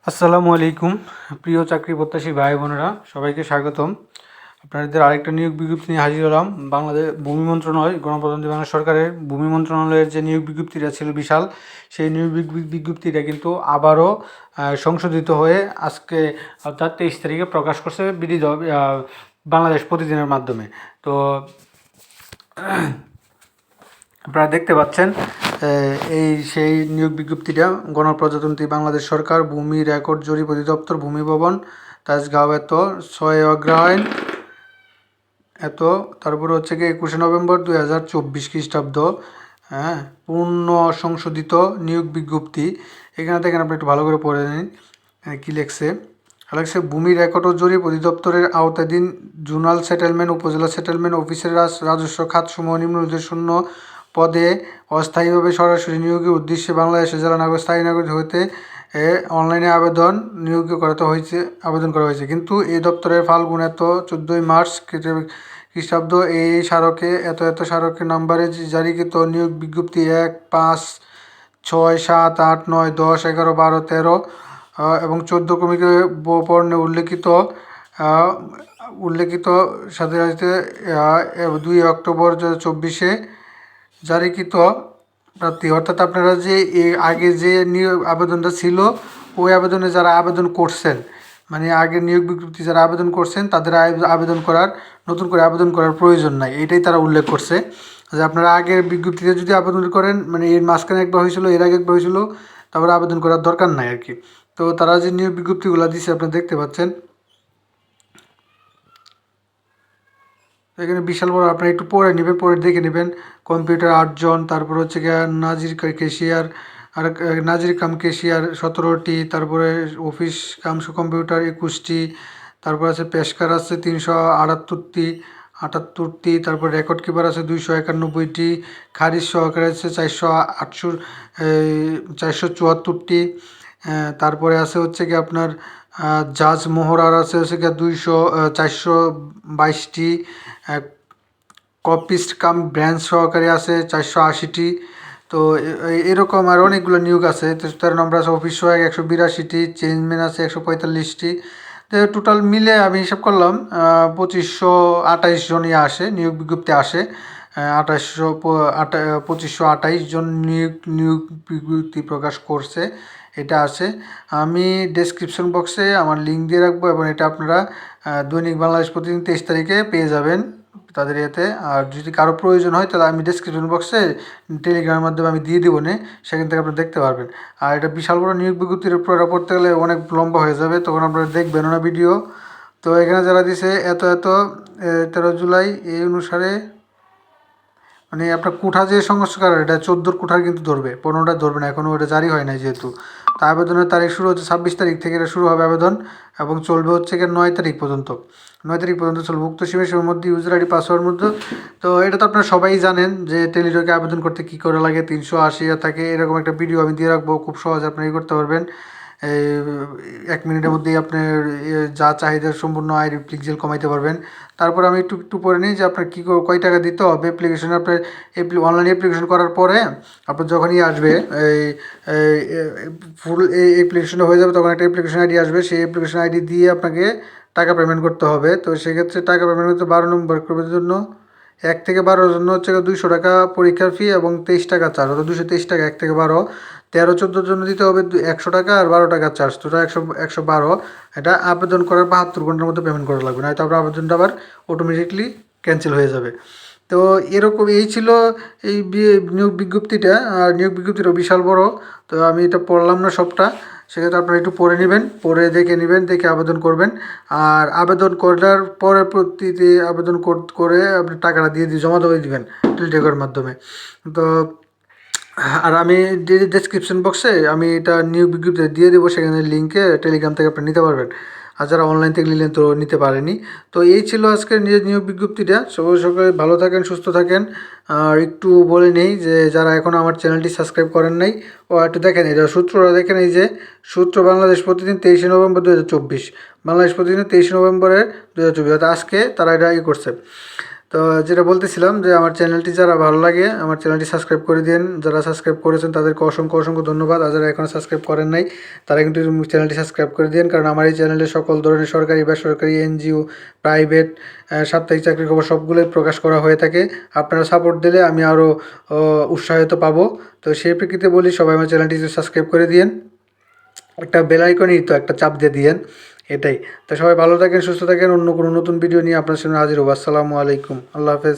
আসসালামু আলাইকুম প্রিয় চাকরি প্রত্যাশী ভাই বোনেরা, সবাইকে স্বাগতম। আপনাদের আরেকটা নিয়োগ বিজ্ঞপ্তি নিয়ে হাজির হলাম। বাংলাদেশ ভূমি মন্ত্রণালয়, গণপ্রজাতন্ত্রী বাংলাদেশ সরকারের ভূমি মন্ত্রণালয়ের যে নিয়োগ বিজ্ঞপ্তিটা ছিল বিশাল, সেই নিয়োগ বিজ্ঞপ্তিটা কিন্তু আবারও সংশোধিত হয়ে আজকে অর্থাৎ 23 তারিখে প্রকাশ করছে বাংলাদেশ প্রতিদিনের মাধ্যমে। তো আপনারা দেখতে পাচ্ছেন এই সেই নিয়োগ বিজ্ঞপ্তিটা গণপ্রজাতন্ত্রী বাংলাদেশ সরকার ভূমি রেকর্ড জরিপ অধিদপ্তর ভূমি ভবন তাজগাঁও এত 6 অগ্রহায়ণ এত তারপরে হচ্ছে কি 21 নভেম্বর 2024 খ্রিস্টাব্দ। হ্যাঁ, পূর্ণ সংশোধিত নিয়োগ বিজ্ঞপ্তি। এখানে দেখেন, আপনি একটু ভালো করে পড়ে নিন কী লেখছে। ভূমি রেকর্ড ও জরিপ অধিদপ্তরের আওতাধীন জোনাল সেটেলমেন্ট উপজেলা সেটেলমেন্ট অফিসের রাজস্ব খাতসমূহ নিম্নলিখিত শূন্য পদে অস্থায়ীভাবে সরাসরি নিয়োগের উদ্দেশ্যে বাংলাদেশের জেলা নাগরিক স্থায়ী নাগরিক হইতে অনলাইনে আবেদন করা হয়েছে। কিন্তু এই দপ্তরের ফাল্গুন এত 14 মার্চ খ্রিস্টাব্দ এই স্মারকে এত স্মারকের নাম্বারে জারিকৃত নিয়োগ বিজ্ঞপ্তি 1, 5, 6, 7, 8, 9, 10, 11, 12, 13 এবং 14 ক্রমিকে পর্ণে উল্লেখিত সাথে সাথে 2 অক্টোবর 2024 জারিকৃত প্রার্থী, অর্থাৎ আপনারা যে আগে যে আবেদনটা ছিল ওই আবেদনে যারা আবেদন করছেন, মানে আগের নিয়োগ বিজ্ঞপ্তি যারা আবেদন করছেন তাদের নতুন করে আবেদন করার প্রয়োজন নাই, এইটাই তারা উল্লেখ করছে। যে আপনারা আগের বিজ্ঞপ্তিতে যদি আবেদন করেন, মানে এর মাঝখানে একবার হয়েছিল, এর আগে একবার হয়েছিল, তারপরে আবেদন করার দরকার নাই আর কি। তো তারা যে নিয়োগ বিজ্ঞপ্তিগুলো দিচ্ছে আপনারা দেখতে পাচ্ছেন এখানে বিশাল বড়। আপনারা একটু পড়ে নেবেন, পড়ে দেখে নেবেন। কম্পিউটার 8 জন, তারপর হচ্ছে গিয়ে নাজির কাম কেশিয়ার 17টি, তারপরে অফিস কাম কম্পিউটার 21টি, তারপর আছে পেশকার আছে 378টি, তারপর রেকর্ড কিপার আছে 291টি, খারিজ সহকারী আছে 474টি, তারপরে আছে হচ্ছে কি আপনার জাজ মোহরার আছে হচ্ছে গিয়ে 422টি, কপিস্ট কাম ব্রাঞ্চ সহকারী আছে 480টি। তো এরকম আর অনেকগুলো নিয়োগ আছে। তো তার নম্বর আছে অফিস সহায়ক 182টি, চেঞ্জম্যান আছে 145টি। তো টোটাল মিলে আমি হিসাব করলাম 2528 জনই আসে, নিয়োগ বিজ্ঞপ্তি আসে। 2528 জন নিয়োগ বিজ্ঞপ্তি প্রকাশ করছে, এটা আছে। আমি ডেসক্রিপশন বক্সে আমার লিঙ্ক দিয়ে রাখবো এবং এটা আপনারা দৈনিক বাংলাদেশ প্রতিদিন 23 তারিখে পেয়ে যাবেন তাদের ইয়েতে। আর যদি কারো প্রয়োজন হয় তাহলে আমি ডেসক্রিপশন বক্সে টেলিগ্রামের মাধ্যমে আমি দিয়ে দেবো, সেখান থেকে আপনারা দেখতে পারবেন। আর এটা বিশাল বড় নিয়োগ বিজ্ঞপ্তির উপর পড়তে গেলে অনেক লম্বা হয়ে যাবে, তখন আপনারা দেখবেন না ভিডিও। তো এখানে যারা দিছে 13 জুলাই এই অনুসারে, মানে আপনার কোঠা যে সংস্কার, এটা 14 কোঠার কিন্তু ধরবে, 15টা ধরবে না, এখনও ওটা জারি হয় নাই যেহেতু। তা আবেদনের তারিখ শুরু হচ্ছে 26 তারিখ থেকে এটা শুরু হবে আবেদন, এবং চলবে হচ্ছে গিয়ে 9 তারিখ পর্যন্ত। 9 তারিখ পর্যন্ত চলবে। উক্ত সীমার মধ্যে ইউজার আইডি পাসওয়ার্ডের মধ্যে। তো এটা তো আপনারা সবাই জানেন যে টেলিটকে আবেদন করতে কী করে লাগে, 380 থাকে, এরকম একটা ভিডিও আমি দিয়ে রাখবো, খুব সহজে আপনি করতে পারবেন। এই 1 মিনিটের মধ্যেই আপনার যা চাহিদা সম্পূর্ণ আইডি পিক্সেল কমাইতে পারবেন। তারপর আমি একটু পরে নিই যে আপনার কয় টাকা দিতে হবে অ্যাপ্লিকেশনে। আপনার অনলাইন অ্যাপ্লিকেশন করার পরে আপনার যখনই আসবে এই ফুল এই অ্যাপ্লিকেশনটা হয়ে যাবে, তখন একটা অ্যাপ্লিকেশন আইডি আসবে, সেই অ্যাপ্লিকেশন আইডি দিয়ে আপনাকে টাকা পেমেন্ট করতে হবে। তো সেক্ষেত্রে টাকা পেমেন্ট করতে 12 নম্বর করবার জন্য 1 থেকে 12 জন্য হচ্ছে 200 টাকা পরীক্ষার ফি এবং 23 টাকা চার্জ, অর্থাৎ 223 টাকা। 1 থেকে 12, 13-14 জন্য দিতে হবে 100 টাকা আর 12 টাকা চার্জ, তো 112। এটা আবেদন করার 72 ঘন্টার মধ্যে পেমেন্ট করা লাগবে, নয়তো আপনার আবেদনটা আবার অটোমেটিকলি ক্যান্সেল হয়ে যাবে। তো এরকম এই ছিল এই নিয়োগ বিজ্ঞপ্তিটা। আর নিয়োগ বিজ্ঞপ্তিটা বিশাল বড়, তো আমি এটা পড়লাম না সবটা, সেক্ষেত্রে আপনারা একটু পড়ে নেবেন, পড়ে দেখে নেবেন, দেখে আবেদন করবেন। আর আবেদন করার পরে প্রতিটি আবেদন করে আপনি টাকাটা জমা দিয়ে দিবেন টেলিটকের মাধ্যমে। তো আর আমি ডেসক্রিপশন বক্সে আমি এটা নিয়োগ বিজ্ঞপ্তি দিয়ে দেবো, সেখানে লিঙ্কে টেলিগ্রাম থেকে আপনি নিতে পারবেন। আর যারা অনলাইন থেকে নিলেন তো নিতে পারেনি। তো এই ছিল আজকের নিয়োগ বিজ্ঞপ্তিটা। সবাই ভালো থাকেন, সুস্থ থাকেন। আর একটু বলে নেই যে যারা এখনও আমার চ্যানেলটি সাবস্ক্রাইব করেন নাই, ও একটু দেখেন, এটা সূত্রটা দেখেন, এই যে সূত্র বাংলাদেশ প্রতিদিন 23 নভেম্বর 2024, বাংলাদেশ প্রতিদিন 23 নভেম্বরের 2024, আজকে তারা এটা করছে। তো যেটা বলতেছিলাম যে আমার চ্যানেলটি যারা ভালো লাগে আমার চ্যানেলটি সাবস্ক্রাইব করে দিন, যারা সাবস্ক্রাইব করেছেন তাদেরকে অসংখ্য অসংখ্য ধন্যবাদ, আর যারা এখনও সাবস্ক্রাইব করেন নাই তারা কিন্তু চ্যানেলটি সাবস্ক্রাইব করে দিন, কারণ আমার এই চ্যানেলে সকল ধরনের সরকারি বেসরকারি এনজিও প্রাইভেট সাপ্তাহিক চাকরির খবর সবগুলোই প্রকাশ করা হয়ে থাকে। আপনারা সাপোর্ট দিলে আমি আরও উৎসাহিত পাবো। তো সেই প্রেক্ষিতে বলি সবাই আমার চ্যানেলটি সাবস্ক্রাইব করে দিন, একটা বেল আইকনই তো একটা চাপ দিয়ে দিয়েন, এটাই। তো সবাই ভালো থাকেন, সুস্থ থাকেন, অন্য কোনো নতুন ভিডিও নিয়ে আপনার সামনে হাজির হবো। আসসালামু আলাইকুম, আল্লাহ হাফেজ।